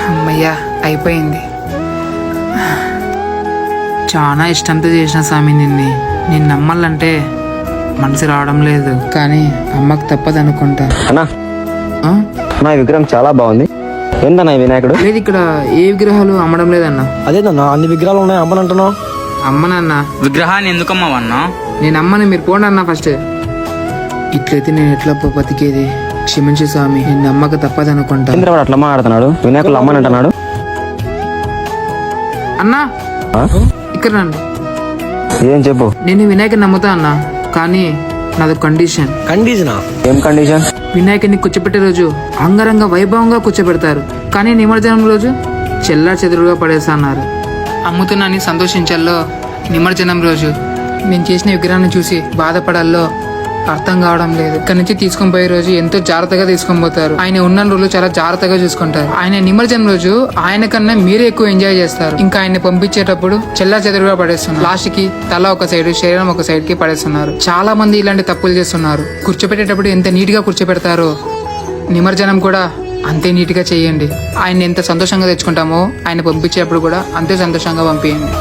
అమ్మయ్యా అయిపోయింది. చాలా ఇష్టంతో చేసిన స్వామి నిన్ను నమ్మాలంటే మనసు రావడం లేదు, కానీ అమ్మకు తప్పదు అనుకుంటా. అన్నా ఆ? నా విగ్రహం చాలా బాగుంది. ఏందన్నా ఈ వినాయకుడు? లేదు, ఇక్కడ ఏ విగ్రహాలు అమ్మడం లేదన్నా. అదేదన్నా అన్ని విగ్రహాలు ఉన్నాయి అమ్మనంటున్నావు? అమ్మనన్నా. విగ్రహాన్ని ఎందుకమ్మవన్నా? నేను అమ్మని, మీరు పోండి అన్నా ఫస్ట్. ఇట్లయితే నేను ఎట్లా బతికేది? క్షమించు స్వామి, నిన్ను నమ్మక తప్పదు అనుకుంటా. చంద్రవాడు అట్లా మాట్లాడుతున్నాడు, వినాయకుడు అమ్మని అంటున్నాడు. అన్నా ఆ? ఇక్కడ రండి. ఏం చెప్పు. నేను వినాయకుని నమ్ముతా అన్నా, కానీ నాది కండిషన్. కండిషనా? ఏం కండిషన్? వినాయకుడిని కూర్చోబెట్టే రోజు అంగరంగ వైభవంగా కూర్చోబెడతారు, కానీ నిమజ్జనం రోజు చెల్లా చెదురుగా పడేస్తా అన్నారు. అమ్ముతున్నాని సంతోషించాలో, నిమజ్జనం రోజు నేను చేసిన విగ్రహాన్ని చూసి బాధపడాలో అర్థం కావడం లేదు. ఇక్కడ నుంచి తీసుకొని పోయే రోజు ఎంతో జాగ్రత్తగా తీసుకొని పోతారు. ఆయన ఉన్న రోజులు చాలా జాగ్రత్తగా చూసుకుంటారు. ఆయన నిమజ్జనం రోజు ఆయన కన్నా మీరే ఎక్కువ ఎంజాయ్ చేస్తారు. ఇంకా ఆయన పంపించేటప్పుడు చెల్లా చెదురుగా పడేస్తున్నారు. లాస్ట్ కి తల ఒక సైడ్, శరీరం ఒక సైడ్ కి పడేస్తున్నారు. చాలా మంది ఇలాంటి తప్పులు చేస్తున్నారు. కూర్చోపెట్టేటప్పుడు ఎంత నీట్ గా కూర్చోపెడతారో నిమజ్జనం కూడా అంతే నీట్ గా చేయండి. ఆయన ఎంత సంతోషంగా తెచ్చుకుంటామో ఆయన పంపించేటప్పుడు కూడా అంతే సంతోషంగా పంపించండి.